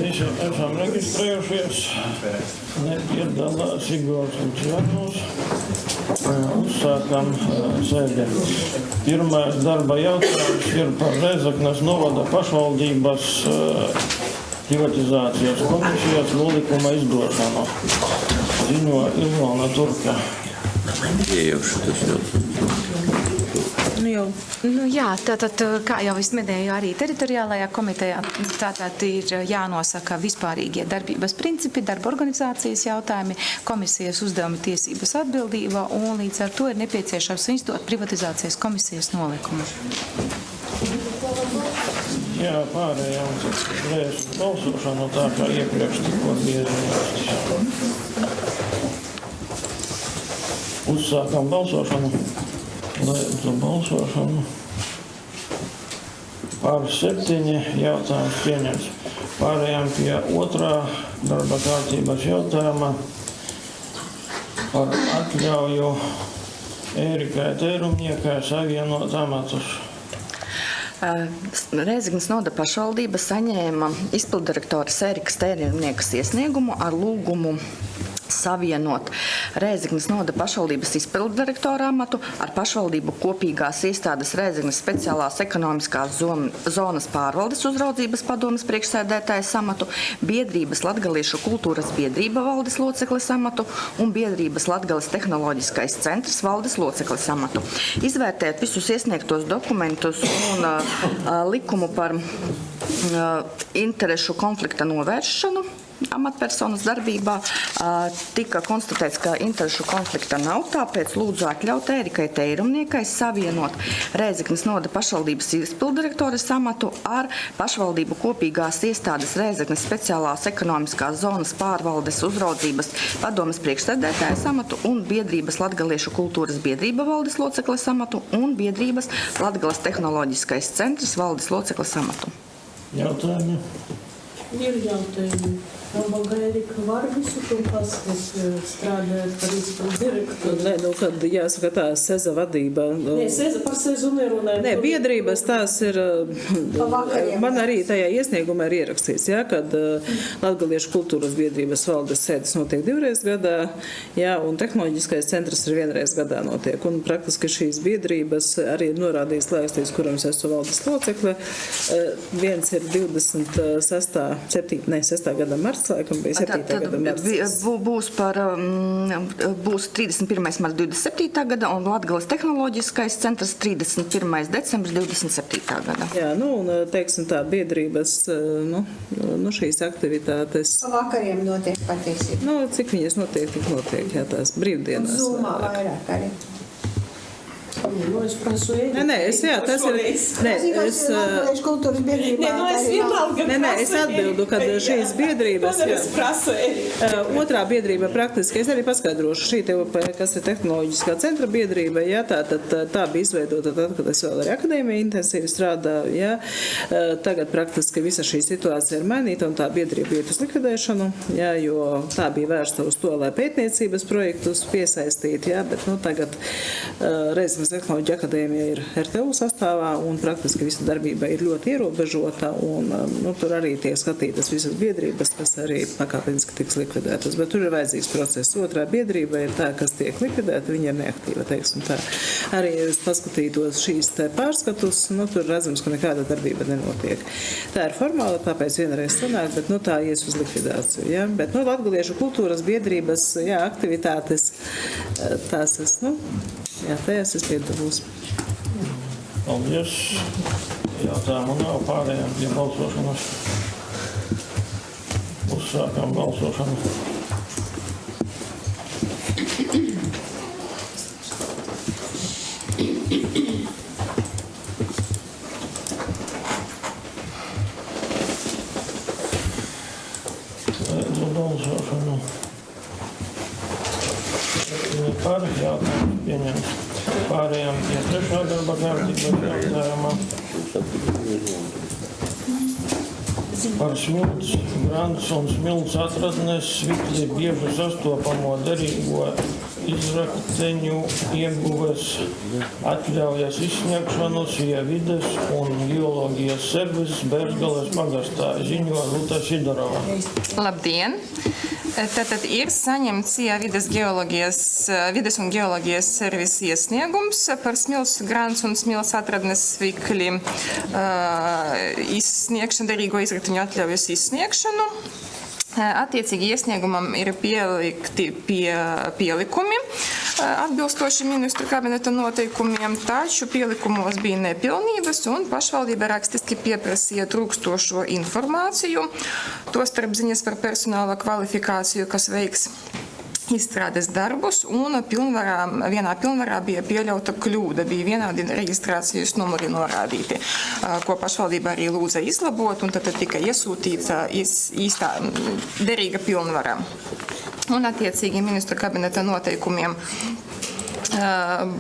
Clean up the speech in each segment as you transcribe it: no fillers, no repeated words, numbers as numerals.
Visi esam reģistrējušies. Nepiedalās Igors Lučjānos. Uzsākam sēdi. Pirmais darba jautājums ir par Rēzeknes novada pašvaldības privatizācijas komisijas nolikuma izdošanu. Ziņo Ilona Turka. Jā, tātad, kā jau es minēju, arī teritoriālajā komitejā tātad ir jānosaka vispārīgie darbības principi, darba organizācijas jautājumi, komisijas uzdevumi tiesības atbildība, un līdz ar to ir nepieciešams izdot privatizācijas komisijas nolikumu. Jā, pārējām reiz balsošanu, tā kā iepriekš tikko bija ziņots. Uzsākam balsošanu. Lēdzu balsošanu. Par 7 jautājums pieņems. Pārējām pie otrā darba kārtības jautājuma par atļauju Ērikai Tērumniekai savienot amatus. Rēzeknes novada pašvaldība saņēma izpilddirektoras Ērikas Tērumniekas iesniegumu ar lūgumu savienot Rēzeknes novada pašvaldības izpilddirektora amatu ar pašvaldību kopīgās iestādes Rēzeknes speciālās ekonomiskās zonas pārvaldes uzraudzības padomes priekšsēdētājas amatu, biedrības Latgaliešu kultūras biedrība valdes locekles amatu un biedrības Latgales tehnoloģiskais centrs valdes locekles amatu. Izvērtēt visus iesniegtos dokumentus un likumu par interešu konflikta novēršanu amatpersonas darbībā, tika konstatēts, ka interešu konflikta nav, tāpēc lūdzu atļaut Ērikai Tērumniekai savienot Rēzeknes novada pašvaldības izpilddirektoras amatu ar pašvaldību kopīgās iestādes Rēzeknes speciālās ekonomiskās zonas pārvaldes uzraudzības padomes priekšsēdētājas amatu un biedrības Latgaliešu kultūras biedrība valdes locekles amatu un biedrības Latgales tehnoloģiskais centrs valdes locekles amatu. Jautājumi? Ir jautājumi. Nabaga Ērika var visu to pasniegt, strādājot par izpildu direktoru? Nē, kad jāsaka tā, Seza vadība. Nē, par Sezu nerunāju. Nē, biedrības tās ir, man arī tajā iesniegumā ir ierakstīts, jā, kad Latgaliešu kultūras biedrības valdes sēdes notiek 2 reizes gadā, jā, un tehnoloģiskais centrs ir 1 reizi gadā notiek. Un praktiski šīs biedrības arī ir norādījis lēstīs, kuram es esmu valdes locekle. Viens ir 6. gada marts. Laikam bija 7. gada marts. Būs 31. marts 27. gada un Latgales tehnoloģiskais centrs 31. decembris 27. gada. Jā, un teiksim tā, biedrības, šīs aktivitātes. Vakariem notiek patiesībā. Cik viņas notiek, tik notiek, jā, tās brīvdienās. Zumā vairāk arī. Es prasu Ērikai. Tas ir. Latgaliešu kultūras biedrībā. Es atbildu, kad šīs biedrības. Es prasu Ērikai. Otrā biedrība praktiski, es arī paskaidrošu, šī te, kas ir tehnoloģiskā centra biedrība, jā, tā bija izveidota tad, kad es vēl arī akadēmijā intensīvi strādāju, jā. Tagad praktiski visa šī situācija ir mainīta un tā biedrība iet uz likvidēšanu, jā, jo tā bija vērsta uz to, lai pētniecības projektus piesaistīt, jā, bet tagad Rēzeknes tehnoloģija akadēmija ir RTU sastāvā un praktiski visa darbība ir ļoti ierobežota un tur arī tiek skatītas visas biedrības, kas arī pakāpeniski tiks likvidētas, bet tur ir vajadzīgs process. Otrā biedrība ir tā, kas tiek likvidēta, viņa ir neaktīva, teiksim tā. Arī, ja es paskatītos šīs te pārskatus, tur redzams, ka nekāda darbība nenotiek. Tā ir formāla, tāpēc vienreiz sanāk, bet tā ies uz likvidāciju, ja? Bet Latgaliešu kultūras biedrības, jā, aktivitātes, tās es, tajās es piedalūs. Paldies. Jautājumu nav, pārējām pie balsošanas. Uzsākam balsošanu. Lēdzu balsošanu. Par jautājumu pieņemt. Pārējām pie 3. darba kārtības jautājumā. Par smilts, grants un smilts atradnes svikli bieži sastopamo derīgo izrakteņu ieguves atļaujas izsniegšanu Sievides un geoloģijas servis Bērzgales pagastā, ziņo Ruta Sidorova. Labdien! Tātad ir saņemts vides un geoloģijas servisa iesniegums par smilts grants un smilts atradnes vikļi izsniegšanu, derīgo izrakteņu atļaujas izsniegšanu. Attiecīgi iesniegumam ir pielikti pielikumi atbilstoši ministru kabineta noteikumiem, taču pielikumos bija nepilnības un pašvaldība rakstiski pieprasīja trūkstošo informāciju, tostarp ziņas par personāla kvalifikāciju, kas veiks izstrādes darbus, un vienā pilnvarā bija pieļauta kļūda, bija vienādi reģistrācijas numuri norādīti, ko pašvaldība arī lūdza izlabot, un tad tika iesūtīta īstā derīga pilnvara. Un attiecīgi ministru kabineta noteikumiem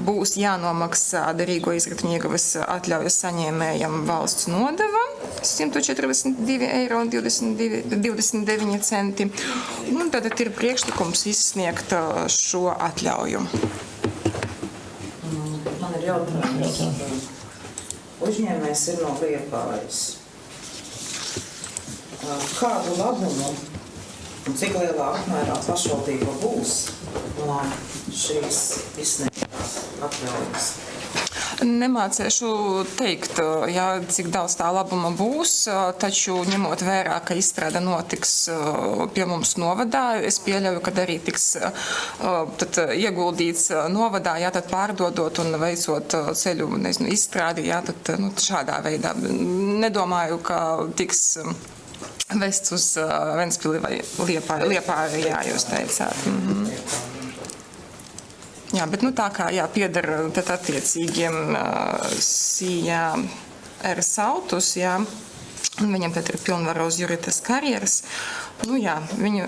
būs jānomaksā derīgo izrakteņu ieguves atļaujas saņēmējam valsts nodeva 142,29 €, un tad ir priekšlikums izsniegt šo atļauju. Man ir jautājums. Uzņēmējs ir no Liepājas. Kādu labumu un cik lielā apmērā pašvaldība būs no šīs izsniegtās atļaujas? Nemācēšu teikt, cik daudz tā labuma būs, taču ņemot vērā, ka izstrāde notiks pie mums novadā, es pieļauju, ka arī tiks ieguldīts novadā, tad pārdodot un veicot ceļu izstrādi, tad šādā veidā. Nedomāju, ka tiks vests uz Ventspili vai Liepāju, jūs teicāt. Jā, bet tā kā pieder tad attiecīgiem Sijā Sautus, un viņam tad ir pilnvara uz juridiskās karjeras, viņu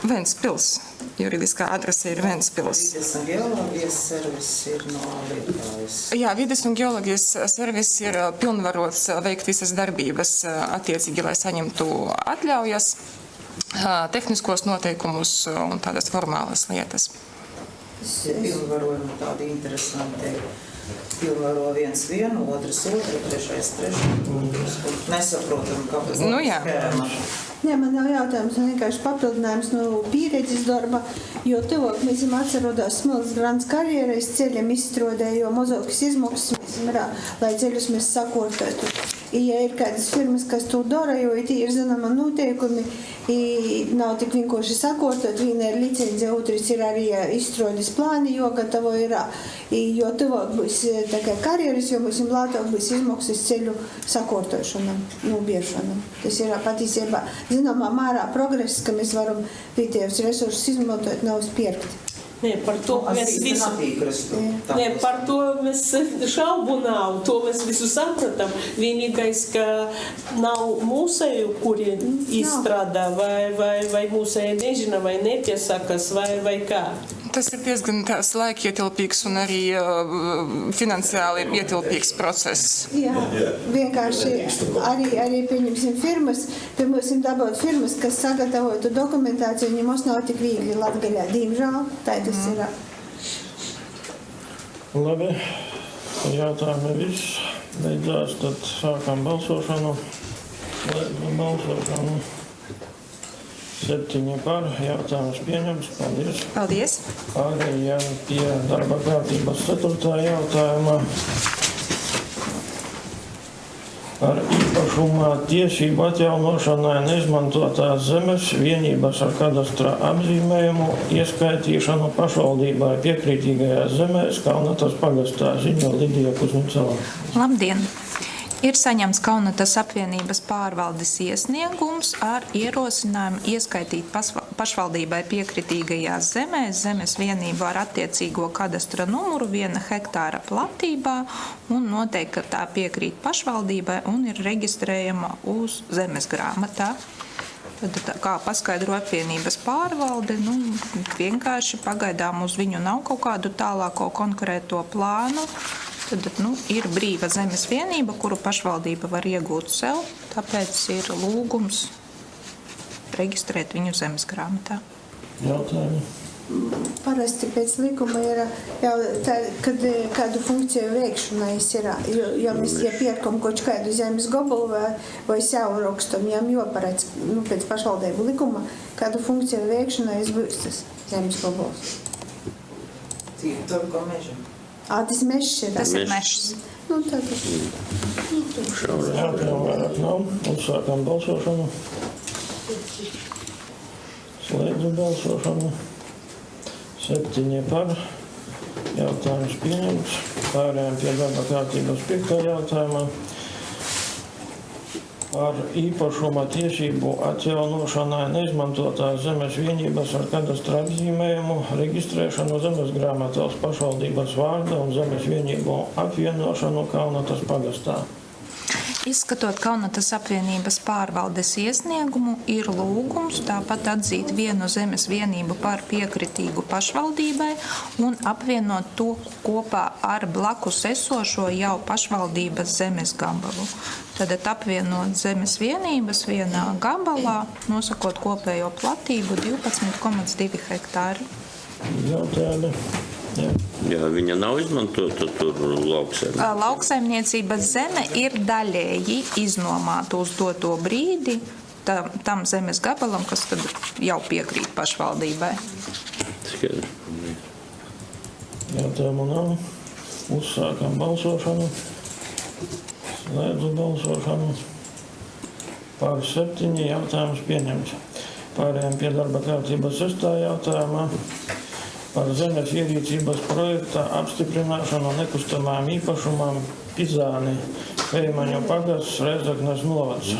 Ventspils, juridiskā adrese ir Ventspils. Vides un geoloģijas servis ir no Liepājas. Jā, vides un geoloģijas servis ir pilnvarots veikt visas darbības attiecīgi, lai saņemtu atļaujas, tehniskos noteikumus un tādas formālas lietas. Pilnvarojumi tādi interesanti. Pilnvaro viens vienu, otrs otru, trešais trešu. Nesaprotam, kāpēc schēma. Nē, man nav jautājums, vienkārši papildinājums no pieredzes darba, jo tuvāk mēs atcerodās smilts grants karjerais ceļam izstrādē, jo mazākas izmaksas mēs lai ceļus mēs sakortētu. Ja ir kādas firmas, kas to dara, jo ir zināma noteikumi, nav tik vienkārši sakortot, viena ir licencia, otrs ir arī izstrādes plāni, jo gatavo ir, jo tuvāk būs tā kā karjeras, jo mums lētāk būs izmaksas ceļu sakortošanam, nobiešanam. Tas ir patiesībā zināmā mērā progress, ka mēs varam vietējos resursus izmantot, nav spierkt. Nē, par to mēs šaubu nav, to mēs visu sapratam. Vienīgais, ka nav mūsēju, kuri izstrādā, vai mūsēju nežina, vai nepiesakas, vai kā. Tas ir diezgan laikietilpīgs un arī finansiāli ietilpīgs process. Jā, vienkārši arī pieņemsim firmas, pirmosim dabūt firmas, kas sagatavotu dokumentāciju, viņi mums nav tik viegli Latgaļā, diemžēl, tā tas ir. Labi, jautājumi viss beidzās, tad sākam balsošanu. Balsošanu. 7 par, jautājums pieņems. Paldies. Paldies. Pārējām pie darba kārtības 4. jautājuma par īpašumā tiesību atjaunošanai neizmantotās zemes vienības ar kadastra apzīmējumu ieskaitīšanu pašvaldībai piekrītīgajās zemēs Kaunatas pagastā, ziņo Lidija Kuzņicova. Labdien! Ir saņemts Kaunatas apvienības pārvaldes iesniegums ar ierosinājumu ieskaitīt pašvaldībai piekritīgajās zemēs zemes vienību ar attiecīgo kadastra numuru 1 hektāra platībā un noteikt, ka tā piekrīt pašvaldībai un ir reģistrējama uz zemes grāmatā. Tad, kā paskaidro apvienības pārvalde, vienkārši pagaidām uz viņu nav kaut kādu tālāko konkrēto plānu. Tad ir brīva zemes vienība, kuru pašvaldība var iegūt sev, tāpēc ir lūgums reģistrēt viņu zemes grāmatā. Jautājumi? parasti pēc likuma ir jau tā, kad kādu funkciju veikšanais ir, jo mēs, ja pērkam kaut kādu zemes gabalu vai savu rakstam, jām jāparedz, pēc pašvaldību likuma, kādu funkciju veikšanais būs tas zemes gabals. Tur, ko meža. Tas mežs ir. Tas ir mežs. Tad. Jautājumu vairāk nav. Uzsākam balsošanu. Slēdzu balsošanu. 7 par. Jautājums pieņemts. Pārējām pie darba kārtības 5. jautājumā. Par īpašuma tiesību atjaunošanai neizmantotās zemes vienības ar kadastra apzīmējumu, reģistrēšanu zemes grāmatās pašvaldības vārda un zemes vienību apvienošanu Kaunatas pagastā. Izskatot Kaunatas apvienības pārvaldes iesniegumu, ir lūgums tāpat atzīt vienu zemes vienību par piekritīgu pašvaldībai un apvienot to kopā ar blakus esošo jau pašvaldības zemes gabalu. Tad apvienot zemes vienības vienā gabalā, nosakot kopējo platību 12,2 hektāri. Jautājumi? Jā, viņa nav izmantota tur lauksaimniecībā. Lauksaimniecības zeme ir daļēji iznomāta uz doto brīdi tam zemes gabalam, kas tad jau piekrīt pašvaldībai. Skaidrs. Jautājumu nav. Uzsākam balsošanu. Slēdzu balsošanu. Par 7 jautājums pieņemts. Pārējām pie darba kārtības 6. jautājumā. Par zemes ierīcības projekta apstiprināšanu nekustamām īpašumam Pizāni, Peimaņu pagasts, Rēzeknes novads.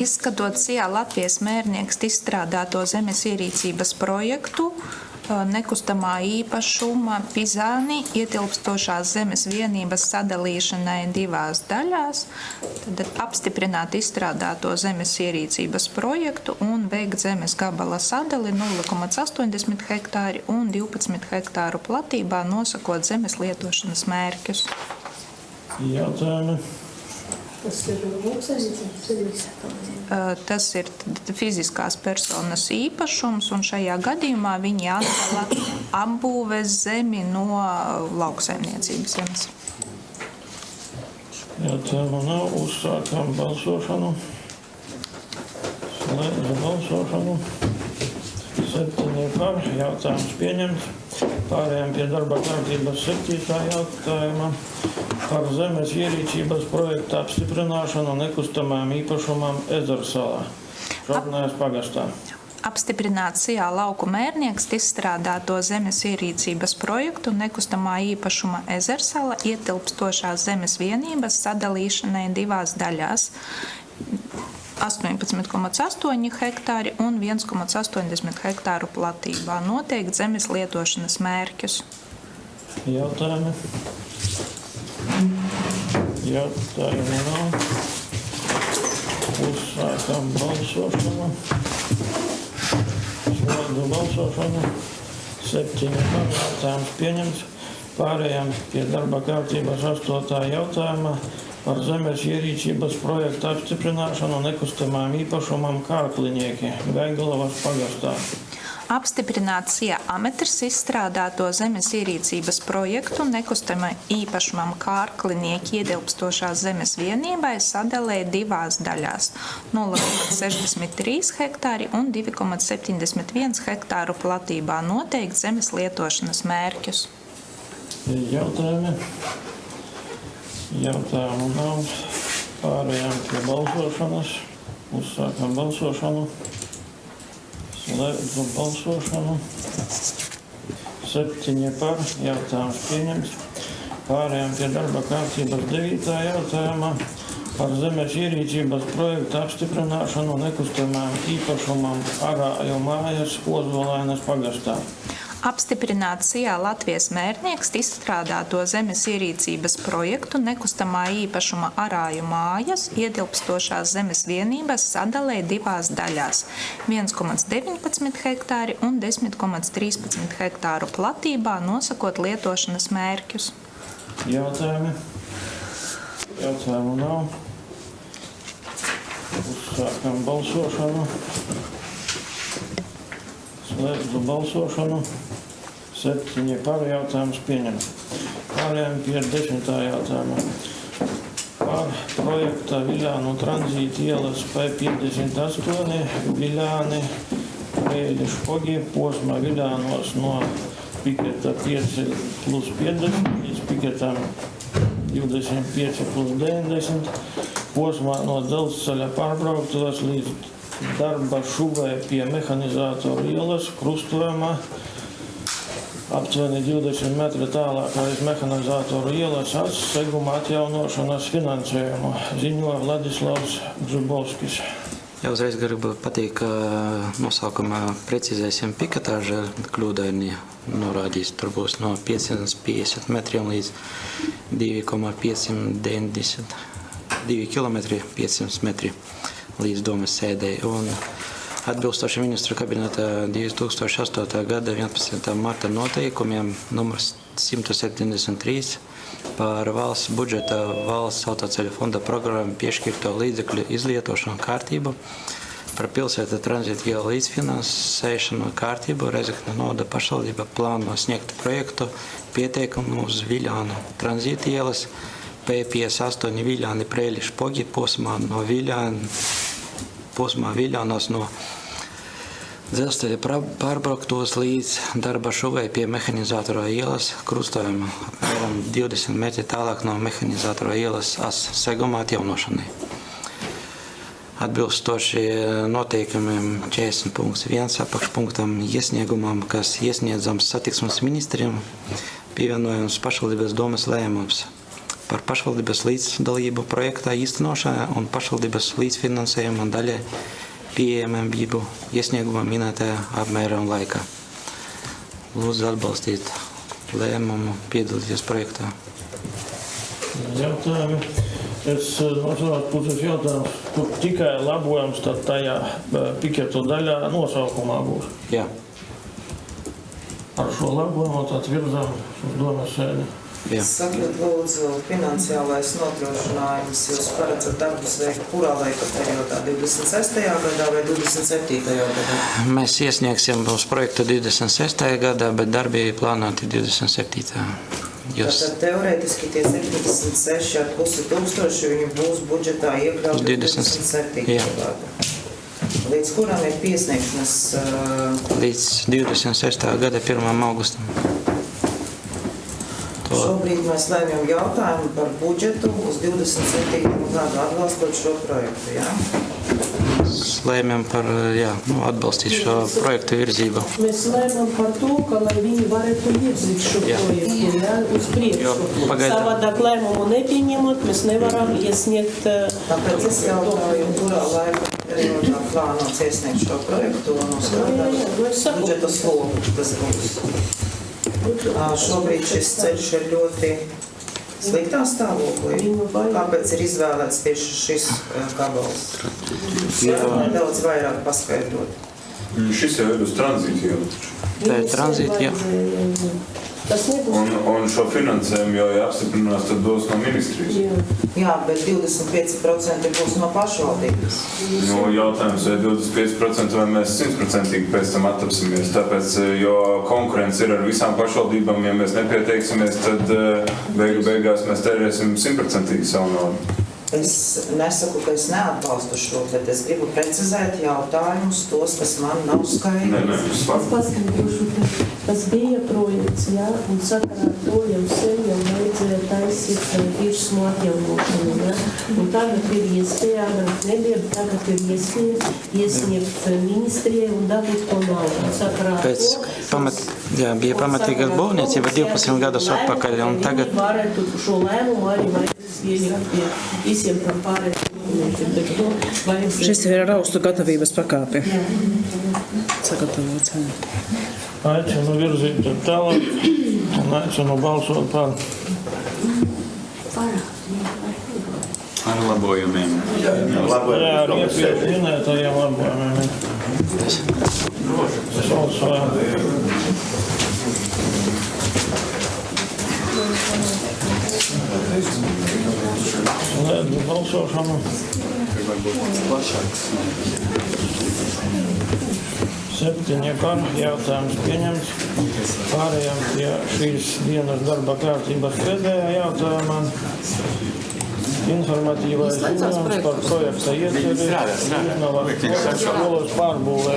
Izskatot SIA Latvijas mērnieksta izstrādāto zemes ierīcības projektu, nekustamā īpašuma Pizāni ietilpstošās zemes vienības sadalīšanai 2 daļās, tad apstiprināt izstrādāto zemes ierīcības projektu un veikt zemes gabala sadali 0,80 hektāri un 12 hektāru platībā, nosakot zemes lietošanas mērķus. Jautājumi? Tas ir fiziskās personas īpašums, un šajā gadījumā viņi atdala apbūves zemi no lauksaimniecības zemes. Jautājumu nav. Uzsākam balsošanu. Slēdzu balsošanu. 7 par. Jautājums pieņemts. Pārējām pie darba kārtības 7. jautājuma. Par zemes ierīcības projekta apstiprināšanu nekustamām īpašumam Ezersalā, Šornājas pagastā. Apstiprināt SIA lauku mērnieksta izstrādāto zemes ierīcības projektu nekustamā īpašuma Ezersala ietilpstošās zemes vienības sadalīšanai 2 daļās. 18,8 hektāri un 1,80 hektāru platībā, noteikt zemes lietošanas mērķus. Jautājumi? Jautājumu nav. Uzsākam balsošanu. Slēdzu balsošanu. 7 par. Jautājums pieņemts. Pārējām pie darba kārtības 8. jautājuma par zemes ierīcības projektu apstiprināšanu nekustamām īpašumam Kārklinieki, Gaigalavas pagastā. Apstiprināt SIA Ametrs izstrādāto zemes ierīcības projektu nekustamā īpašumam Kārklinieki ietilpstošās zemes vienībai sadalē 2 daļās - 0,63 hektāri un 2,71 hektāru platībā, noteikt zemes lietošanas mērķus. Jautājumi? Jautājumu nav. Pārējām pie balsošanas. Uzsākam balsošanu. Slēdzu balsošanu. 7 par. Jautājums pieņemts. Pārējām pie darba kārtības 9. jautājumā par zemes ierīcības projektu apstiprināšanu nekustamām īpašumam Arāju mājas Ozolainas pagastā. Apstiprināt SIA Latvijas mērnieksta izstrādāto zemes ierīcības projektu nekustamā īpašuma Arāju mājas ietilpstošās zemes vienības sadalē 2 daļās - 1,19 hektāri un 10,13 hektāru platībā, nosakot lietošanas mērķus. Jautājumi? Jautājumu nav. Uzsākam balsošanu. Slēdzu balsošanu. 7 par, jautājums pieņemts. Pārējām pie 10. jautājuma. Par projekta Viļānu tranzīta ielas P58 Viļāni Rēļi Špogi posma Viļānos no piketa 5+50 līdz piketam 25+90 posmā no dzelzceļa pārbrauktuves līdz darba šuvē pie mehanizātoru ielas krustojumā aptuveni 20 metri tālāk aiz mehanizātoru ielas seguma atjaunošanas finansējumu. Ziņo Vladislavs Gzubovskis. Jā, uzreiz gribu pateikt, ka nosaukumā precizēsim piketāžu kļūdaini norādīs. Tur būs no 550 metriem līdz 2,590, 2 km 500 metri līdz domas sēdei. Un atbilstoši ministru kabineta 2008. gada 11. marta noteikumiem numurs 173 par valsts budžeta valsts autoceļu fonda programmu piešķirto līdzekļu izlietošanu kārtību par pilsēta tranzīta ielu līdzfinansēšanu kārtību Rezekne novada pašvaldība plāno sniegt projektu pieteikumu uz Viļānu tranzīta ielas P58 Viļāni Rēļi Špogi posmā Viļānos no dzelzceļa pārbrauktos līdz darba šuvei pie mehanizātora ielas krustojuma, apmēram 20 metri tālāk no mehanizātora ielas seguma atjaunošanai. Atbilstoši noteikumiem 40.1 apakšpunktam iesniegumam, kas iesniedzams satiksmes ministriem, pievienojums pašvaldības domas lēmums par pašvaldības līdzdalību projektā īstenošanā un pašvaldības līdzfinansējuma daļai pieejamību iesniegumā minētajā apmērā un laikā. Lūdzu atbalstīt lēmumu, piedalīties projektā. Jautājumi. Es no savas puses jautājums, kur tikai labojums tad tajā piketu daļā nosaukumā būs. Jā. Ar šo labojumu tad virzām uz domas sēdi. Sakiet, lūdzu, finansiālais nodrošinājums jūs paredzat darbus veikt kurā laika periodā? 26. gadā vai 27. gadā? Mēs iesniegsim uz projektu 26. gadā, bet darbi plānoti 27. Tātad teorētiski tie 76,5 tūkstoši viņi būs budžetā iekļauti 27. gadā. Līdz kuram ir piesniegšanas? Līdz 26. gada 1. augustam. Šobrīd mēs lēmjam jautājumu par budžetu uz 27. gadu atbalstot šo projektu, jā? Lēmjam par, atbalstīt šo projektu virzību. Mēs lēmām par to, ka lai viņi varētu iedzīt šo projektu, uz priekšu. Savādāk lēmumu nepieņemot, mēs nevaram iesniegt. Tāpēc es jautāju, kurā laika periodā plānots iesniegt šo projektu un uzskatāt budžeta slogu, tas būs. Šobrīd šis ceļš ir ļoti sliktā stāvoklī. Kāpēc ir izvēlēts tieši šis gabals? Nedaudz vairāk paskaidrot. Šis jau ir uz tranzīta ielu. Tā ir tranzīta iela. Un šo finansējumu jau apstiprinās, tad dos no ministrijas. Jā, bet 25% būs no pašvaldības. Nu, jautājums, vai 25% vai mēs 100% pēc tam attapsimies. Tāpēc, jo konkurence ir ar visām pašvaldībām, ja mēs nepieteiksimies, tad beigās mēs tērēsim 100% savu naudu. Es nesaku, ka es neatbalstu šo, bet es gribu precizēt jautājumus, tos, kas man nav skaidrs. Tas bija projekts, jā, un sakarā to jau sen jau vajadzēja taisīt virsmu atjaunošanu, jā. Un tagad ir iespēja, nebija, tagad ir iespēja iesniegt ministrijai un dabūt to naudu. Sakarā Pēc bija pamatīga būvniecība 12 gadus atpakaļ, un tagad... Varētu šo lēmumu arī vajadzēs pieņemt pie visiem tam pārējiem. Šis ir ar augstu gatavības pakāpi. Sagatavots. Aicinu virzīt tālāk un aicinu balsot par. Ar labojumiem. Jā, ar iepriekš minētajiem labojumiem. Balsojam. Slēdzu balsošanu. 7 par, jautājums pieņemts. Pārējām pie šīs dienas darba kārtības pēdējā jautājumā. Informatīvais ziņojums par projekta ieteri skolas pārbūvē.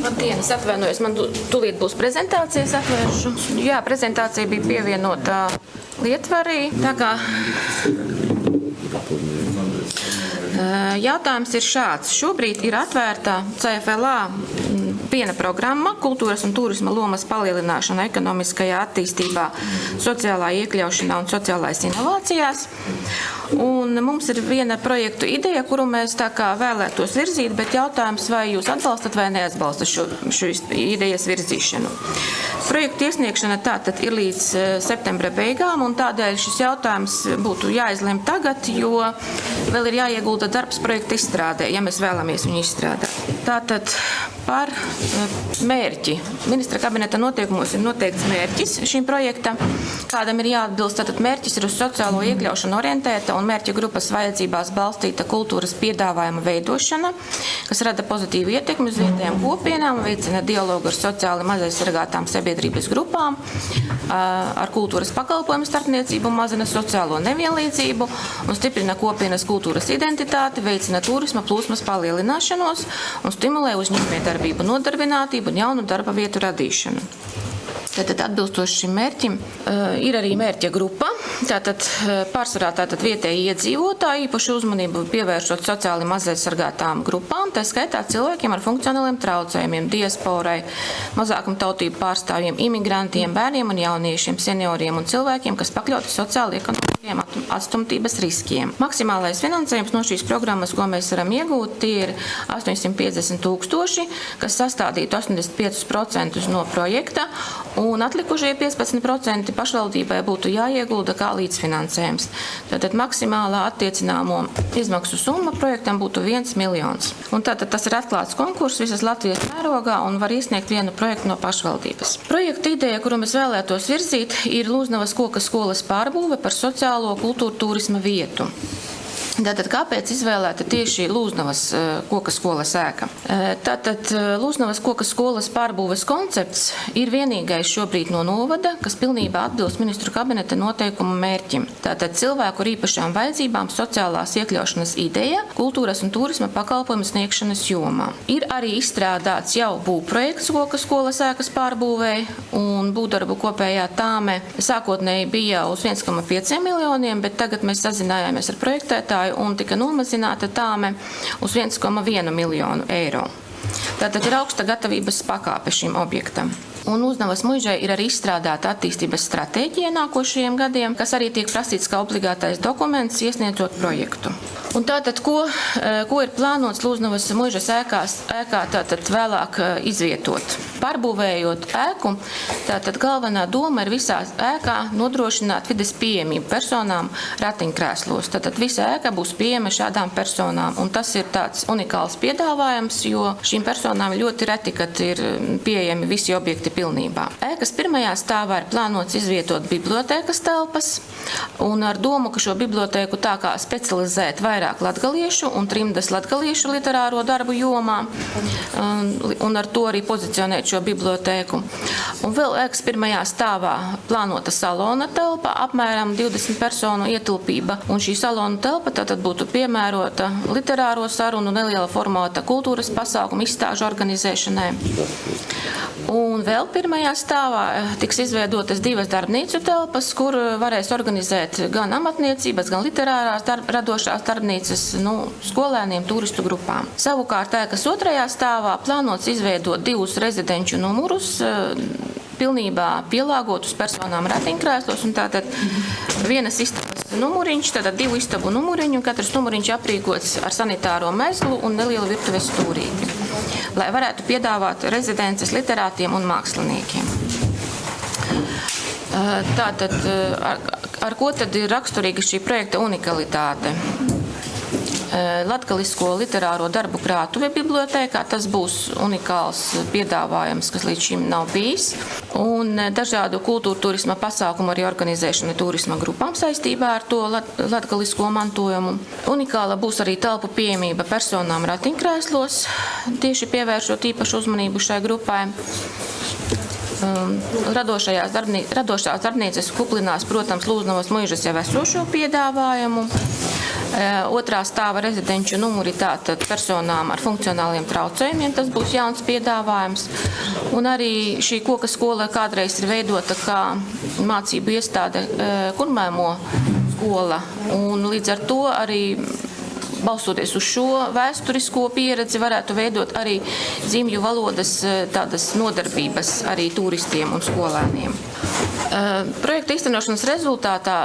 Labdien, es atvainojos, man tūlīt būs prezentācijas atvēršu. Jā, prezentācija bija pievienota Lietvarī. Tā kā jautājums ir šāds. Šobrīd ir atvērta CFLA viena programma - kultūras un turisma lomas palielināšana ekonomiskajā attīstībā, sociālā iekļaušanā un sociālais inovācijās. Un mums ir viena projektu ideja, kuru mēs tā kā vēlētos virzīt, bet jautājums, vai jūs atbalstat vai neatbalstat šīs idejas virzīšanu. Projektu iesniegšana tātad ir līdz septembra beigām, un tādēļ šis jautājums būtu jāizlem tagad, jo vēl ir jāiegulda darbs projekta izstrādē, ja mēs vēlamies viņu izstrādāt. Tātad par mērķi. Ministra kabineta noteikumos ir noteikts mērķis šīm projektam, kādam ir jāatbilst. Tātad mērķis ir uz sociālo iekļaušanu orientēta un mērķa grupas vajadzībās balstīta kultūras piedāvājuma veidošana, kas rada pozitīvu ietekmi uz vietējām kopienām, veicina dialogu ar sociāli mazaizsargātām sabiedrības grupām, ar kultūras pakalpojumu starpniecību, mazina sociālo nevienlīdzību un stiprina kopienas kultūras identitāti, veicina turisma plūsmas palielināšanos un stimulē uzņēmējdarbību, nodarbinātību un jaunu darba vietu radīšanu. Tātad atbilstoši šim mērķim ir arī mērķa grupa. Tātad pārsvarā vietēji iedzīvotāji īpašu uzmanību pievēršot sociāli mazaizsargātām grupām, tā skaitā cilvēkiem ar funkcionāliem traucējumiem, diasporai, mazākumtautību pārstāvjiem, imigrantiem, bērniem un jauniešiem, senioriem un cilvēkiem, kas pakļauti sociāli ekonomiskiem atstumtības riskiem. Maksimālais finansējums no šīs programmas, ko mēs varam iegūt, ir 850 000, kas sastādītu 85% no projekta, un atlikušie 15% pašvaldībai būtu jāiegulda kā līdzfinansējums. Tātad maksimālā attiecināmo izmaksu summa projektam būtu 1 miljons. Un tātad tas ir atklāts konkurss visas Latvijas mērogā un var iesniegt vienu projektu no pašvaldības. Projekta ideja, kuru mēs vēlētos virzīt, ir Lūznavas koka skolas pārbūve par sociālo kultūru turisma vietu. Tātad, kāpēc izvēlēta tieši Lūznavas koka skolas ēka? Tātad Lūznavas koka skolas pārbūves koncepts ir vienīgais šobrīd no novada, kas pilnībā atbilst ministru kabineta noteikumu mērķim. Tātad cilvēku ar īpašām vajadzībām sociālās iekļaušanas ideja kultūras un turisma pakalpojumu sniegšanas jomā. Ir arī izstrādāts jau būvprojekts koka skolas ēkas pārbūvēji, un būvdarbu kopējā tāme sākotnēji bija uz 1,5 miljoniem, bet tagad mēs sazinājāmies ar projektētāju un tika nomazināta tāme uz 1,1 miljonu eiro. Tātad ir augsta gatavības pakāpe šim objektam. Un Lūznavas muižai ir arī izstrādāta attīstības stratēģija nākošajiem gadiem, kas arī tiek prasīts kā obligātais dokuments, iesniedzot projektu. Un tātad, ko ir plānots Lūznavas muižas ēkā tātad vēlāk izvietot? Pārbūvējot ēku, tātad galvenā doma ir visā ēkā nodrošināt vides pieejamību personām ratiņkrēslos. Tātad visa ēka būs pieejama šādām personām, un tas ir tāds unikāls piedāvājums, jo šīm personām ļoti reti, kad ir pieejami visi objekti pilnībā. Ēkas pirmajā stāvā ir plānots izvietot bibliotēkas telpas, un ar domu, ka šo bibliotēku tā kā specializēt vairāk latgaliešu un trimdas latgaliešu literāro darbu jomā, un ar to arī pozicionēt šo bibliotēku. Un vēl ēkas pirmajā stāvā plānota salona telpa, apmēram 20 personu ietilpība, un šī salona telpa tātad būtu piemērota literāro sarunu, neliela formāta kultūras pasākumu izstāžu organizēšanai. Un vēl pirmajā stāvā tiks izveidotas 2 darbnīcu telpas, kur varēs organizēt gan amatniecības, gan literārās radošās darbnīcas skolēniem, turistu grupām. Savukārt ēkas 2. stāvā plānots izveidot 2 rezidenču numurus, pilnībā pielāgotus personām ratiņkrēslos, un tātad vienas istabas numuriņš, tātad 2 istabu numuriņu, un katrs numuriņš aprīkots ar sanitāro mezglu un nelielu virtuves stūrīti, lai varētu piedāvāt rezidences literātiem un māksliniekiem. Tātad, ar ko tad ir raksturīga šī projekta unikalitāte? latgalisko literāro darbu krātuve bibliotēkā. Tas būs unikāls piedāvājums, kas līdz šim nav bijis. Un dažādu kultūra turisma pasākumu arī organizēšana turisma grupām saistībā ar to latgalisko mantojumu. Unikāla būs arī telpu pieejamība personām ratiņkrēslos, tieši pievēršot īpašu uzmanību šai grupai. Radošās darbnīcas kuplinās, protams, Lūznavas muižas jau esošo piedāvājumu. Otrā stāva rezidenču numuri tātad personām ar funkcionāliem traucējumiem, tas būs jauns piedāvājums. Un arī šī koka skola kādreiz ir veidota kā mācību iestāde Kurmēmo skola, un līdz ar to arī balstoties uz šo vēsturisko pieredzi, varētu veidot arī zīmju valodas tādas nodarbības arī turistiem un skolēniem. Projekta īstenošanas rezultātā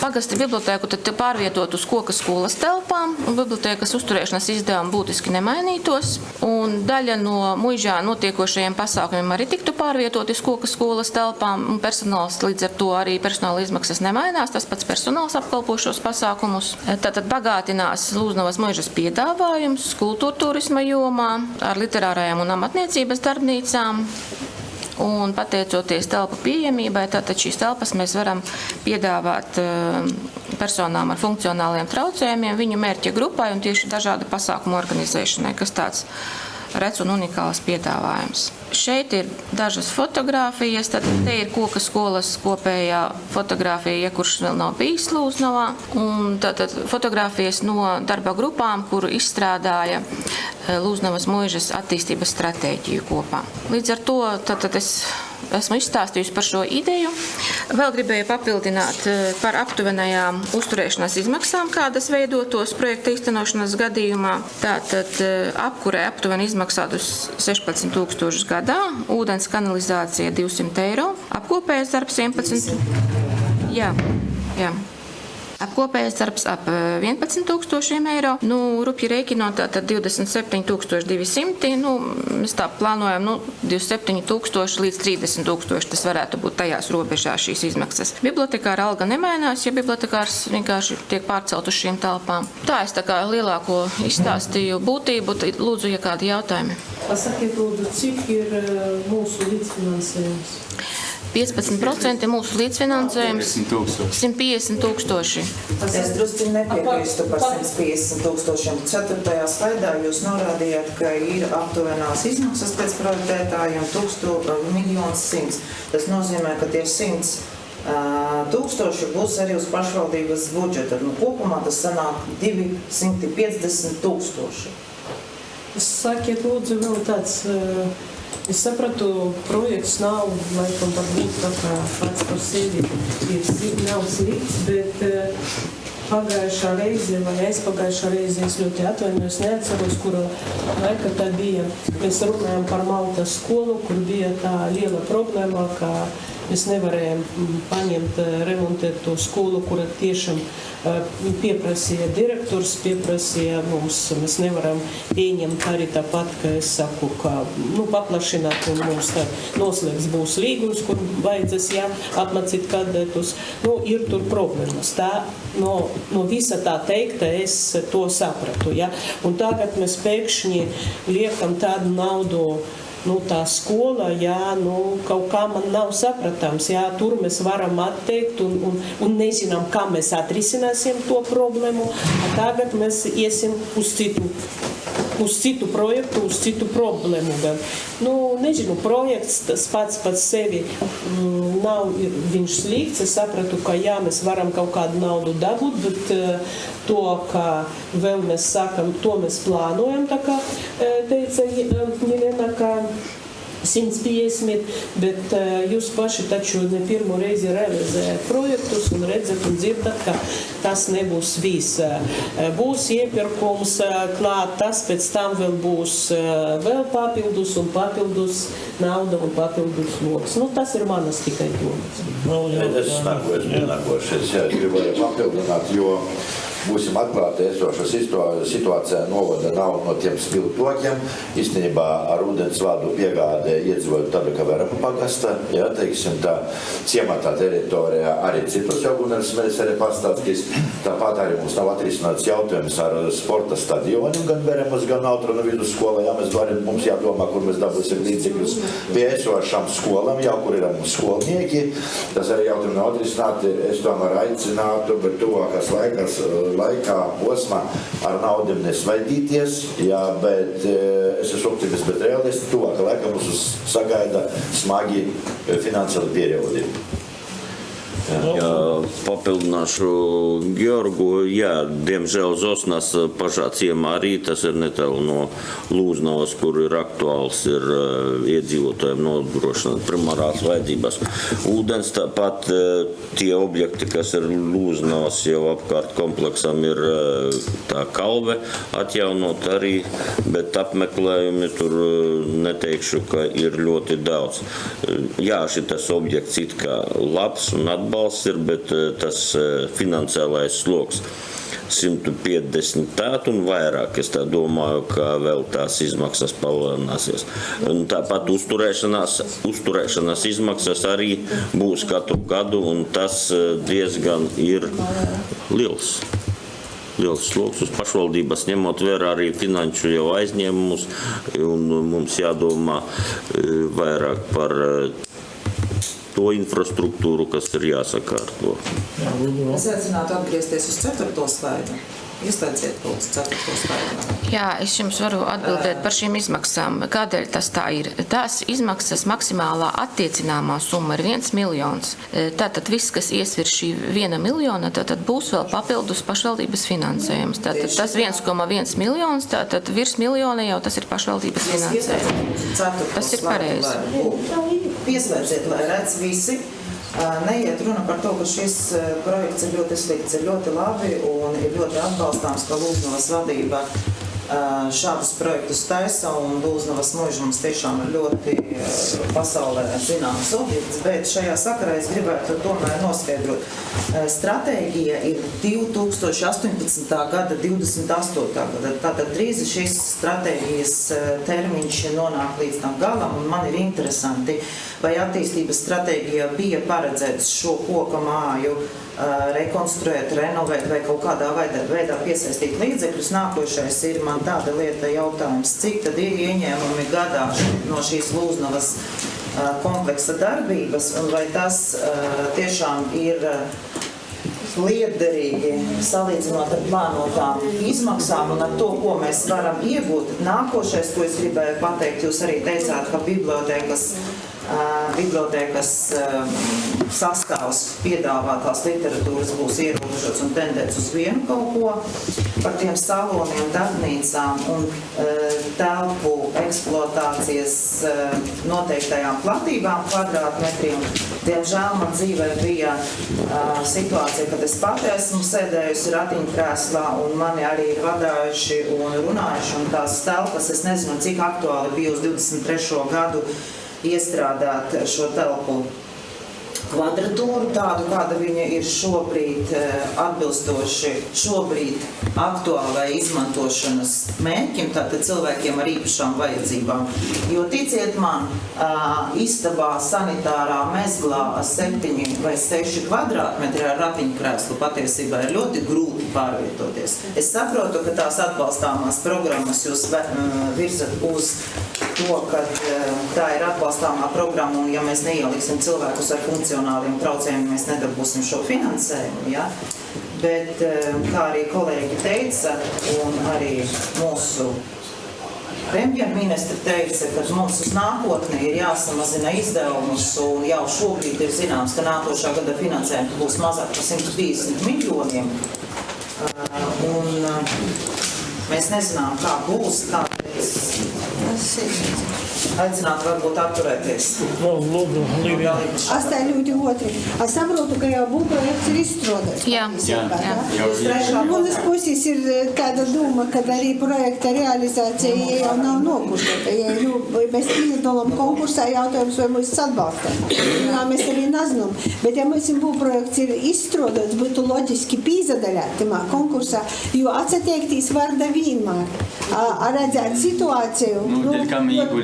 pagasta bibliotēku tad pārvietot uz koka skolas telpām, un bibliotēkas uzturēšanas izdevumi būtiski nemainītos, un daļa no muižā notiekošajiem pasākumiem arī tiktu pārvietot uz koka skolas telpām, un personāls līdz ar to arī personāla izmaksas nemainās, tas pats personāls apkalpo šos pasākumus. Tātad bagātinās Lūznavas muižas piedāvājums kultūra turisma jomā ar literārajām un amatniecības darbnīcām. Un pateicoties telpu pieejamībai, tātad šīs telpas mēs varam piedāvāt personām ar funkcionāliem traucējumiem, viņu mērķa grupai un tieši dažādu pasākumu organizēšanai, kas tāds rets un unikāls piedāvājums. Šeit ir dažas fotogrāfijas, tad te ir koka skolas kopējā fotogrāfija, kurš vēl nav bijis Lūznavā, un tātad fotogrāfijas no darba grupām, kuru izstrādāja Lūznavas muižas attīstības stratēģiju kopā. Līdz ar to tātad es esmu izstāstījusi par šo ideju. Vēl gribēju papildināt par aptuvenajām uzturēšanās izmaksām, kādas veidotos projekta īstenošanas gadījumā. Tātad apkurē aptuveni izmaksātus 16 000 gadā, ūdens kanalizācija 200 eiro, apkopējais darbs 11. Jā. Apkopējais darbs ap 11 000 eiro, rupji rēķinot tātad 27 200, mēs tā plānojam, 27 000 līdz 30 000, tas varētu būt tajās robežās šīs izmaksas. Bibliotekāra alga nemainās, ja bibliotekārs vienkārši tiek pārcelt uz šīm telpām. Tā es tā kā lielāko izstāstīju būtību, lūdzu, ja kādi jautājumi. Pasakiet, lūdzu, cik ir mūsu līdzfinansējums? 15% mūsu līdzfinansējums 150 000. Es drusku nepiekrīstu par 150 000. 4. slaidā jūs norādījāt, ka ir aptuvenās izmaksas pēc projektētājiem 1 100 000. Tas nozīmē, ka tie 100 000 būs arī uz pašvaldības budžeta. Kopumā tas sanāk 250 000. Sakiet, lūdzu, vēl tāds... Es sapratu, projekts nav, laikam, varbūt tā kā pats par sevi nav slikts, bet pagājušā reize vai aizpagājušā reize, es ļoti atvainojos, neatceros, kura laika tā bija. Mēs runājam par Maltas skolu, kur bija tā liela problēma, ka mēs nevarējām paņemt, remontēt to skolu, kura tiešām pieprasīja direktors, pieprasīja mums, mēs nevaram ieņemt arī tāpat, ka es saku, ka paplašināt un mums tā noslēgts būs līgums, kur vajadzēs apmācīt kandidātus. Ir tur problēmas. Tā, no visa tā teikta es to sapratu. Ja? Un tagad mēs pēkšņi liekam tādu naudu, tā skola, kaut kā man nav sapratams, tur mēs varam atteikt un nezinām, kā mēs atrisināsim to problēmu, tagad mēs iesim uz citu projektu, uz citu problēmu. Nezinu, projekts tas pats sevi nav viņš slikts, es sapratu, ka mēs varam kaut kādu naudu dabūt, bet to, ka vēl mēs sākam, to mēs plānojam, tā kā teica Jelena, ka 150, bet jūs paši taču ne pirmo reizi realizējat projektus un redzat un dzirdat, ka tas nebūs viss. Būs iepirkums klāt, tas pēc tam vēl būs vēl papildus un papildus nauda un papildus loks. Tas ir manas tikai domas. Es gribēju papildināt, jo būsim atklāti esošā situācijā novada nav no tiem spiltokiem. Īstenībā ar ūdens vadu piegādē iedzīvoju tādu, ka Verama pagasta, ja, teiksim, tā ciematā teritorijā arī citus jaugunars mēs arī pastāstīs. Tāpat arī mums nav atrisināts jautājums ar sporta stadioniem, gan Veramas, gan Autronu vidusskolā. Ja, mums jādomā, kur mēs dabūsim līdzekļus pie esošām skolām, jau kur ir mums skolnieki. Tas arī jautājumi nav atrisināti. Es tomēr aicinātu, bet tuvākās laikā posmā ar naudiem nesvaidīties, jā, bet es esmu optimists, bet realisti tuvākā laikā mums sagaida smagi finansiāli periodi. Jā, papildināšu Georgu. Jā, diemžēl Zosnas pašā ciemā arī tas ir netālu no Lūznavas, kur ir aktuāls ir iedzīvotājiem nodrošināt primārās vajadzības. Ūdens tāpat tie objekti, kas ir Lūznavas jau apkārt kompleksam, ir tā kalve atjaunot arī, bet apmeklējumi tur neteikšu, ka ir ļoti daudz. Jā, šitas objekts it kā labs un atbalsts ir, bet tas finansiālais sloks 150 tādu un vairāk. Es tā domāju, ka vēl tās izmaksas palielināsies. Un tāpat uzturēšanas izmaksas arī būs katru gadu, un tas diezgan ir liels sloks uz pašvaldības, ņemot vērā arī finanšu jau aizņēmumus, un mums jādomā vairāk par to infrastruktūru, kas ir jāsakārto. Es aicinātu atgriezties uz 4. slaidu. Ieslēdziet to uz 4. slaidu. Jā, es jums varu atbildēt par šīm izmaksām. Kādēļ tas tā ir? Tās izmaksas maksimālā attiecināmā summa ir 1 miljons. Tātad viss, kas iesvirs šī 1 miljona, tātad būs vēl papildus pašvaldības finansējums. Tātad tas 1,1 miljons, tātad virs miljona jau tas ir pašvaldības finansējums. Tas ir pareizi. Pieslēdziet, lai redz visi. Neiet runa par to, ka šis projekts ir ļoti slikts, ir ļoti labi un ir ļoti atbalstāms, ka Lūznavas vadība šādus projektus taisa, un Lūznavas mūžums tiešām ir ļoti pasaulē zināms objekts, bet šajā sakarā es gribētu tomēr noskaidrot. Stratēģija ir 2018. gada 28. gada. Tātad drīz šis stratēģijas termiņš nonāk līdz tam galam, un man ir interesanti, vai attīstības stratēģijā bija paredzēts šo koka māju rekonstruēt, renovēt vai kaut kādā veidā piesaistīt līdzekļus. Nākošais ir man tāda lieta jautājums, cik tad ir ieņēmumi gadā no šīs Lūznavas kompleksa darbības, un vai tas tiešām ir lietderīgi salīdzinot ar plānotām izmaksām un ar to, ko mēs varam iegūt. Nākošais, ko es gribēju pateikt, jūs arī teicāt, ka bibliotēkas sastāvs piedāvātās literatūras būs ierobežots un tendēts uz vienu kaut ko. Par tiem saloniem, darbnīcām un telpu eksploatācijas noteiktajām platībām kvadrātmetriem. Diemžēl man dzīvē bija situācija, kad es pati esmu sēdējusi ratiņkrēslā un mani arī ir vadājuši un runājuši, un tās telpas, es nezinu, cik aktuāli bija uz 23. gadu iestrādāt šo telpu kvadratūru, tādu, kāda viņa ir šobrīd atbilstoši aktuālai izmantošanas mērķim, tātad cilvēkiem ar īpašām vajadzībām. Jo ticiet man, istabā sanitārā mezglā 7 vai 6 kvadrātmetri ar ratiņkrēslu patiesībā ir ļoti grūti pārvietoties. Es saprotu, ka tās atbalstāmās programmas jūs virzat uz to, ka tā ir atbalstāmā programma, un ja mēs neieliksim cilvēkus ar funkcionāliem traucējumiem, mēs nedabūsim šo finansējumu. Ja? Bet, kā arī kolēģi teica, un arī mūsu premjerministra teica, ka mums uz nākotni ir jāsamazina izdevumus, un jau šobrīd ir zināms, ka nākošā gada finansējums būs mazāk par 150 miljoniem. Un mēs nezinām, kā būs, kāpēc. aicināt varbūt atturēties. Lūdzu, Līvija. Tā ļoti otri. Es saprotu, ka jau būvprojekts ir izstrādāts. Jā. No manas puses ir tāda doma, ka arī projekta realizācija jau nav nokušota. Ja mēs piedalām konkursā, jautājums, vai mēs atbalstam. Jā, mēs arī nezinām. Bet ja mums būvprojekts ir izstrādāts, būtu loģiski pīzadaļāt tamā konkursā, jo atsatiektīs varda vienmēr. Redzēt situāciju.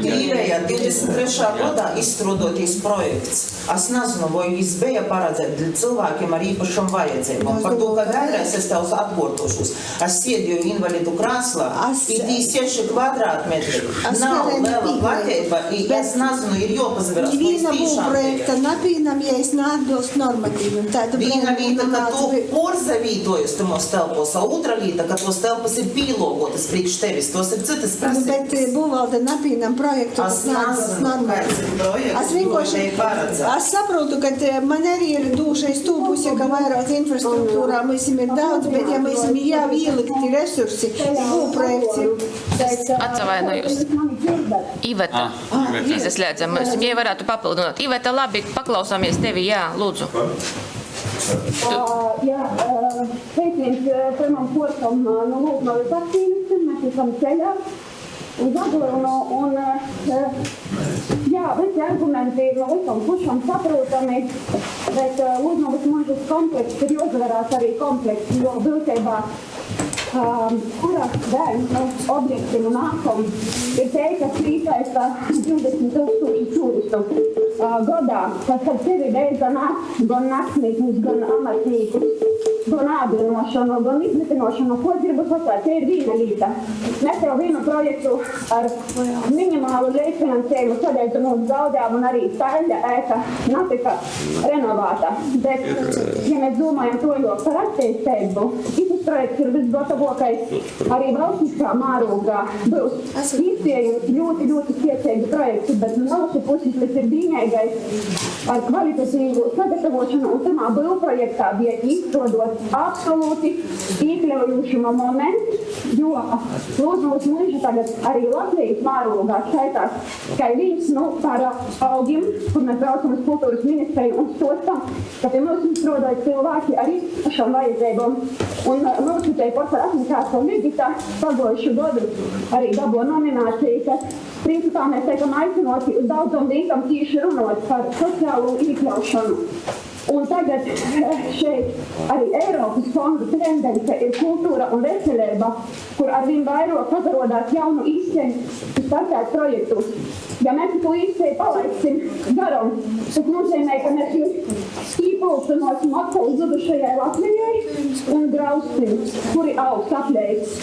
Īrējā 23. gadā izstrādātais projekts. Es nezinu, vai viņš bija paredzēts cilvēkiem ar īpašām vajadzībām. Par to, ka vēlreiz es tev atkārtošos. Es sēdēju invalidu krēslā, ir 6 kvadrātmetri. Nav liela platība, es nezinu, ir jāpazaverās. Viena būvprojekta napīnam, ja es neatbilst normatīviem. Viena vīta, ka tu porzavītojas tamos telpos, a otra vīta, ka tos telpas ir pīlogotas priekš tevis. Tos ir citas prasības. Bet būvvalde napīnam projektu, es nezinu, kāds ir projekts. Es saprotu, ka man arī ir dūšais tūpusi, ka vairāk infrastruktūrā mēs ir daudz, bet ja mēs ir jau ielikti resursi, būvprojekts ir. Atavainojos. Iveta. Izslēdzam. Ja varētu papildināt. Iveta, labi, paklausāmies tevi. Jā, lūdzu. Jā, sveiciens pirmam kursam no Lūgmalas aktīvistiem. Mēs esam ceļā uz Agornu un jā, visi argumenti ir no visam pušam saprotami, bet Lūgmalas mūžas komplekss ir jāuzvarās arī komplekss, jo būtībā kurās bērnu objektiem un ākom ir teikas īsaista 20,000 turistu gadā, kas ar sevi veids gan naktsmītņus, gan amatnīkus, gan ādrinošanu, gan izmitinošanu. Ko gribu sasāt? Te ir viena līta. Mēs jau vienu projektu ar minimālu līdzfinansējumu sadēļu mūsu zaudējumu un arī staļļa ēka netika renovāta. Bet, ja mēs domājam to jau par attīstību, šis projekts ir visgatavākais arī valstiskā mārūgā. Būs iespējams ļoti, ļoti spēcīgi projekti, bet no mūsu puses ir vienīgais ar kvalitatīvu sagatavošanu un tamā būvprojektā bija izstrādot absolūti iekļaujošu momentu, jo Lūgmalas mūža tagad arī Latvijas mārūgā skaitās, ka viens par augiem, kur mēs braucam uz kultūras ministriju un stostam, ka pie mums izstrādāja cilvēki ar īpašām vajadzībām. Un mūsu te porcelāna Ligita pagojušu gadu arī dabūja nomināciju, kas principā mēs teikam aicinoti uz daudzām vīkam tieši runot par sociālo iekļaušanu. Un tagad šeit arī Eiropas fondu tendence ir kultūra un veselība, kur arvien vairāk pazarodās jaunu izceļu startēt projektus. Ja mēs to izceļu palaiksim garam, tas nozīmē, ka mēs jūs īpulcinosim atkal zudušajai Latvijai un graustim, kuri augs aplējas.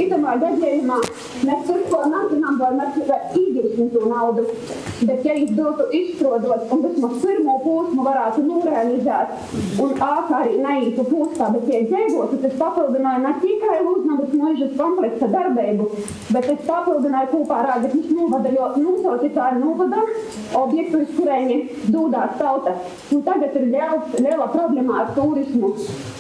Itamā gadījumā mēs turko nezinām, vai mēs īgirsim to naudu, bet ja izdotu izstrādot un vismaz pirmo posmu varētu norealizēt un arī neītu pūstā, bet ja dzēgotu, tas papildināja ne tikai Lūgmalas mūžas kompleksa darbību, bet es papildināju kopā ar Rāzaknis novada, jo nosaucītāji novada objektu, uz kuriem dūdās tauta. Un tagad ir liela problēma ar turismu,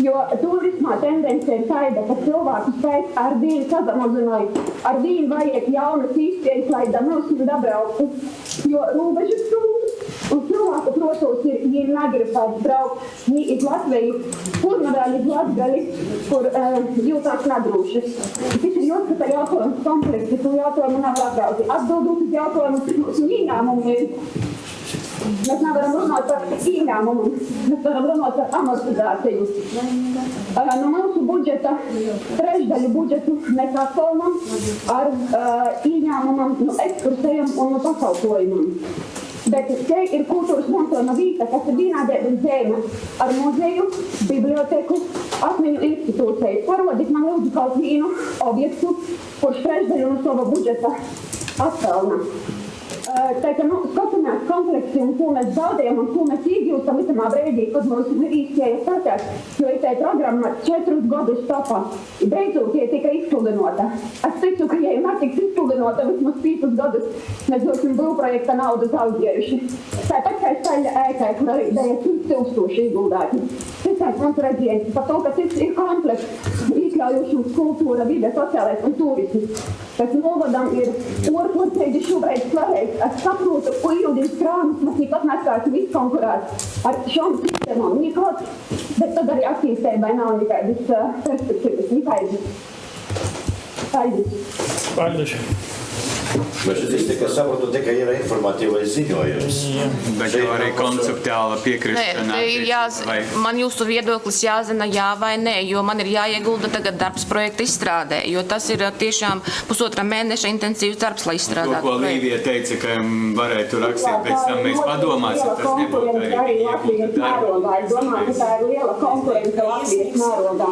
jo turismā tendence ir tāda, ka cilvēku skaits ar vienu sazamazināja, ar vienu vajag jaunas izpējas, lai mūsim dabrauktu, jo robežas trūkst. Un cilvēku, protams, ir, ja negribētu braukt ni iz Latviju, kur vēl iz Latgali, kur jūtās nedrūšas. Tas ir jāskata jautājums kompleksi, to jautājumu nevar atbraukt. Atbildot uz jautājumu uz ieņēmumiem, mēs nevaram runāt par ieņēmumu, mēs varam runāt par amortizāciju. No mūsu budžeta, trešdaļu budžetu mēs atpelnam ar ieņēmumam no ekskursējiem un no pakalpojumam. Bet te ir kultūras mantojuma vīta, kas ir vienādētas zeme ar muzeju, biblioteku, atmiņu institūciju. Parodīt man lūdzu kaut vienu objektu, kurš trešdaļu no sava budžeta atpelna. Tātad, skatāmies kompleksi un ko mēs zaudējam un ko mēs iegūstam itamā brīdī, kad mums ir īstajā startēt, jo tā programma 4 gadus topā. Beidzot, ja tika izsludinota. Es ticu, ka ja netiks izsludinota vismaz 5 gadus, mēs dosim būvprojekta naudu zaudējuši. Tāpat kā staļļa ēkai, kur arī bija 100 000 ieguldāti. Tas mans redzējums par to, ka tas ir komplekss iekļaujošums, kultūra, vide, sociālais un turisms. Tas novadam ir orkocēģi šobrīd svarīgs. Es saprotu, ko Ildīs krāmas, mēs nikad neskāsim izkonkurēt ar šom sistēmām, nikad, bet tad arī attīstībai nav nekādas perspektīvas, nekādas. Paldies. Bet šis tikai saprotu, tikai ir informatīvais ziņojums. Bet jau arī konceptuāla piekrišana. Man jūsu viedoklis jāzina jā vai nē, jo man ir jāiegulda tagad darbs projekta izstrādē, jo tas ir tiešām 1,5 mēneša intensīvs darbs, lai izstrādātu. Ko Līvija teica, ka varētu rakstīt, pēc tam mēs padomāsim, tas nebūtu arī Latvijas mērogā. Es domāju, ka tā ir liela konkurence Latvijas mērogā.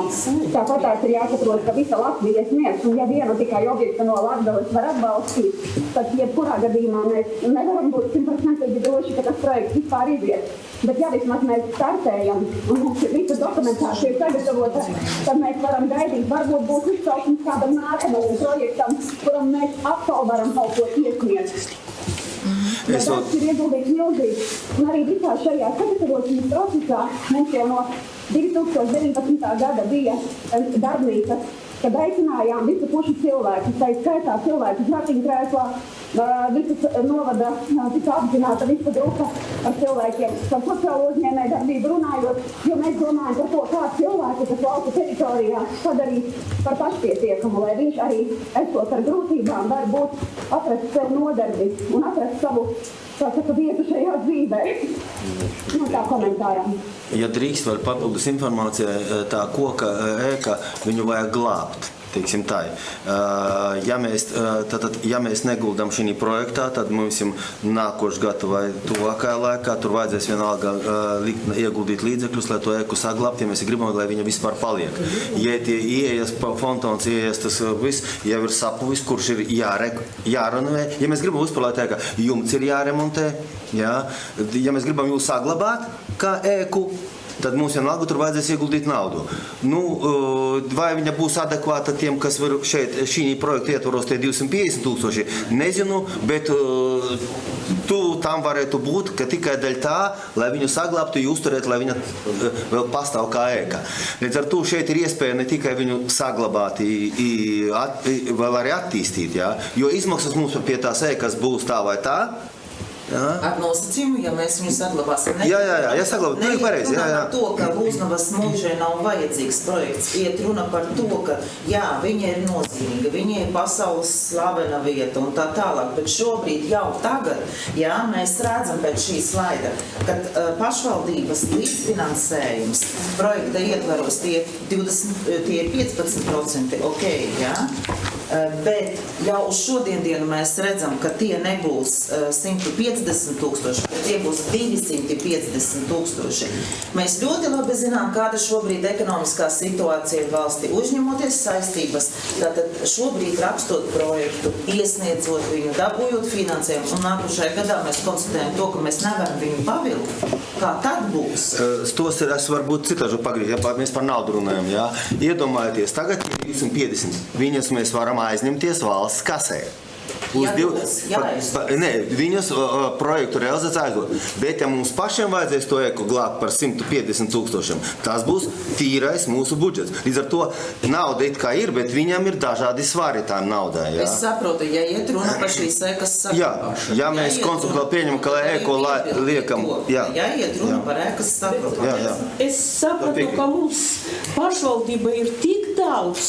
Tāpat tās ir jāsaprot, ka visa Latvijas mērķis, un ja vienu tikai objektu no Latgales var atbalstīt, tad jebkurā gadījumā mēs nevaram būt 100% droši, ka tas projekts vispār iziet. Bet ja vismaz mēs startējam un mums ir visa dokumentācija sagatavota, tad mēs varam gaidīt, varbūt būs izcelsmes kādam nākamajam projektam, kuram mēs atkal varam kaut ko iesniegt. Bet tas ir ieguldīts milzīgs. Un arī visā šajā sagatavošanas procesā mums jau no 2019. gada bija darbnīca, kad aicinājām visu pušu cilvēkus, tā skaitā cilvēkus ratiņkrēslā, visas novada tika apzināta visa grupa ar cilvēkiem, par sociālo uzņēmēju darbību runājot, jo mēs domājam par to, kā cilvēku, kas lauku teritorijā padarīt par pašpietiekamu, lai viņš arī, esot ar grūtībām, var būt atrast sev nodarbi un atrast savu, tā saka, vietu šajā dzīvē. No tā komentārām. Ja drīkst vēl papildus informācija, tā koka ēka, viņu vajag glābt. Teiksim tā. Ja mēs neguldam šī projektā, tad mums nākošais gadu vai tuvākajā laikā tur vajadzēs vienalga ieguldīt līdzekļus, lai to ēku saglābt, ja mēs gribam, lai viņa vispār paliek. Ja tie ieejas fontons, ieejas tas viss, jau ir sapuvis, kurš ir jārenovē. Ja mēs gribam uzpilēt ēku, jumts ir jāremontē. Ja mēs gribam jūs saglabāt kā ēku, tad mums vienalga tur vajadzēs ieguldīt naudu. Vai viņa būs adekvāta tiem, kas var šeit šī projekta ietvaros tie 250 000, nezinu, bet tam varētu būt, ka tikai dēļ tā, lai viņu saglabtu, uzturētu, lai viņa vēl pastāv kā ēka. Līdz ar to šeit ir iespēja ne tikai viņu saglabāt, vēl arī attīstīt, ja? Jo izmaksas mums pie tās ēkas būs tā vai tā. Ar nosacījumu, ja mēs viņu saglabāsim. Jā, saglabāt. Neiet runa par to, ka Lūznavas mūžai nav vajadzīgs projekts. Iet runa par to, ka jā, viņa ir nozīmīga, viņa ir pasaules slavena vieta un tā tālāk. Bet šobrīd jau tagad, jā, mēs redzam pēc šī slaida, kad pašvaldības līdzfinansējums projekta ietvaros tie 15%, ok, jā. Bet jau uz šodienu mēs redzam, ka tie nebūs 150 000, bet tie būs 250 000. Mēs ļoti labi zinām, kāda šobrīd ekonomiskā situācija ir valstī. Uzņemoties saistības, tātad šobrīd rakstot projektu, iesniedzot viņu, dabūjot finansējumu, un nākošajā gadā mēs konstatējam to, ka mēs nevaram viņu pavilkt. Kā tad būs? Tos ir, es varbūt citāžu pagrīd, ja mēs par naudu runājam, jā. Iedomājieties, tagad ir 250. Viņas mēs varam aizņemties valsts kasē. Viņas projektu realizāciju aizdot. Bet ja mums pašiem vajadzēs to ēku glābt par 150 000, tas būs tīrais mūsu budžets. Līdz ar to nauda it kā ir, bet viņam ir dažādi svari tām naudai. Jā? Es saprotu, ja iet runa par šīs ēkas saglabāšanu. Ja mēs konceptuāli pieņemam, ka ēku liekam. Ja iet runa par ēkas saglabāšanu. Es sapratu, ka mums pašvaldība ir tik daudz,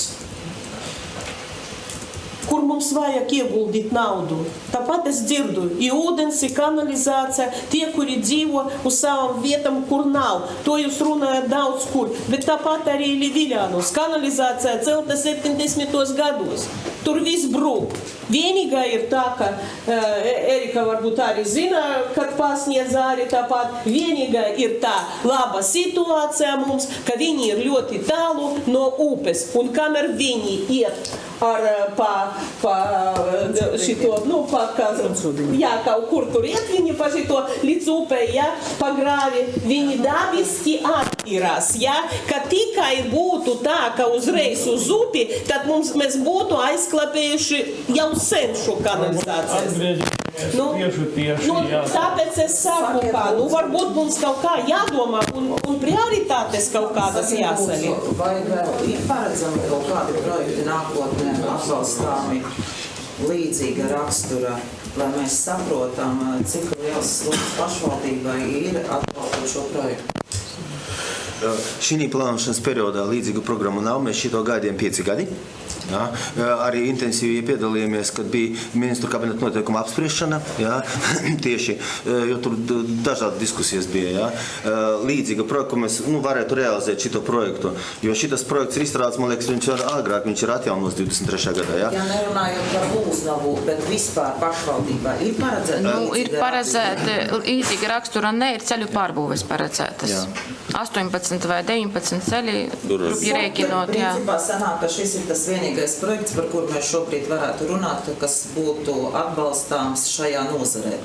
kur mums vajag ieguldīt naudu. Tāpat es dzirdu, ir ūdens, ir kanalizācija, tie, kuri dzīvo uz savām vietām, kur nav. To jūs runājat daudz kur. Bet tāpat arī Viļānos. Kanalizācija celta 70. gados. Tur viss brūk. Vienīgā ir tā, ka Erika varbūt arī zina, kad pasniedz arī tāpat. Vienīgā ir tā laba situācija mums, ka viņi ir ļoti tālu no upes. Un kamēr viņi iet ar šito, kaut kur tur iet viņi pa šito līdz upei, pa grāvi, viņi dabiski attīrās, ka tikai būtu tā, ka uzreiz uz upi, tad mēs būtu aizklapējuši jau sen šo kanalizācijas. Tāpēc es saku, kā, varbūt mums kaut kā jādomā un prioritātes kaut kādas jāsaļiet. Vai vēl ir paredzami kaut kādi projekti nākotnē atbalstāmi līdzīga rakstura, lai mēs saprotam, cik liels sloks pašvaldībai ir atbalstot šo projektu? Šī plānošanas periodā līdzīgu programmu nav. Mēs šito gaidījām 5 gadi. Jā. Arī intensīvi piedalījāmies, kad bija ministru kabineta noteikuma apspriešana. Jā. Tieši, jo tur dažādi diskusijas bija. Jā. Līdzīga projekta, ko mēs varētu realizēt šito projektu. Jo šitas projekts ir izstrādāts, man liekas, viņš ir agrāk, viņš ir atjaunos 23. gadā. Jā. Ja nerunājot par Lūznavu, bet vispār pašvaldībā ir paredzēta? Ir paredzēta līdzīga rakstura, ne ir ceļu pārbūves paredzētas. Jā. 18 vai 19 ceļi, ir rēķinot, jā. Principā sanāk, ka šis ir tas vienīgais projekts, par kur mēs šobrīd varētu runāt, kas būtu atbalstāms šajā nozarē.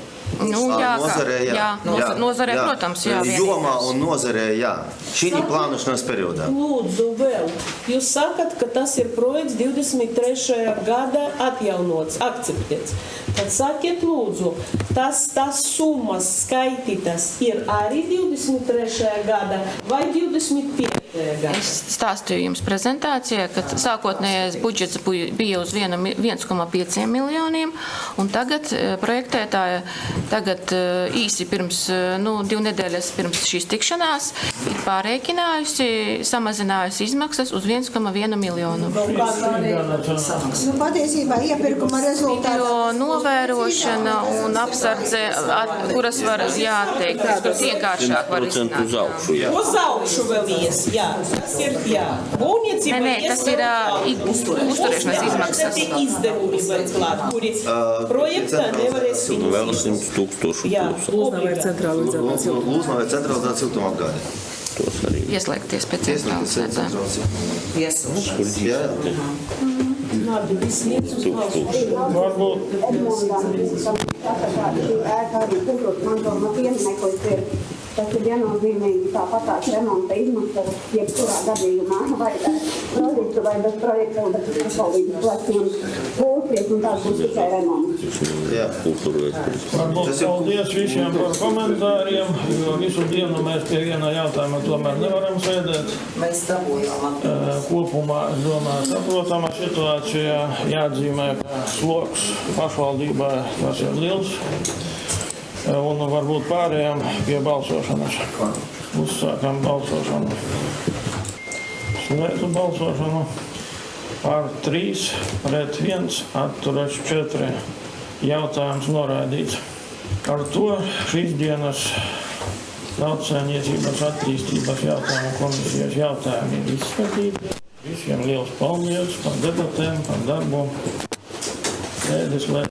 Nozarē, protams, jā. Jomā un nozarē, jā. Šī plānošanas periodā. Lūdzu, vēl. Jūs sakat, ka tas ir projekts 23. gada atjaunots, akceptēts. Tad sakiet, lūdzu, tās summas skaitītas ir arī 23. gada vai 25. gada? Es stāstīju jums prezentācijā, ka sākotnējais budžets bija uz 1,5 miljoniem, un tagad projektētāja īsi pirms, 2 nedēļas pirms šīs tikšanās ir pārēķinājusi, samazinājusi izmaksas uz 1,1 miljonu. Patiesībā iepirkuma rezultātā. Novērošana un apsardze, kuras var jāteikt, kuras vienkāršāk var izcināt. Uz augšu vēl ies, jā. Tas ir, jā. Būvniecība tas ir uzturēšanas izmaksas. Tas ir izdevumi vēl klāt, kuri projektā nevarēs finansēt. Vēl 100 000 plus. Lūznavā ir centralizēta siltumapgāde. Tos arī. Ieslēgties pēc centralizētājiem. Labi, viss liec uz balsošanu. Varbūt. Tas ir viennozīmīgi tāpatās remonta izmaksas, jebkurā gadījumā, vai projektu, vai bez projekta, bet pašvaldības pleciem pūsties, un tās būs tikai remonts. Varbūt paldies visiem par komentāriem, jo visu dienu mēs pie viena jautājuma tomēr nevaram sēdēt. Mēs dabūjām. Kopumā, es domāju, saprotama situācijā jāatzīmē, ka sloks pašvaldībā tas ir liels. Un varbūt pārējām pie balsošanas. Uzsākam balsošanu. Slēdzu balsošanu. Par 3, pret 1, atturas 4. Jautājums noraidīts. Ar to šīs dienas Tautsaimniecības attīstības jautājumu komisijas jautājumi ir izskatīti. Visiem liels paldies par debatēm, par darbu.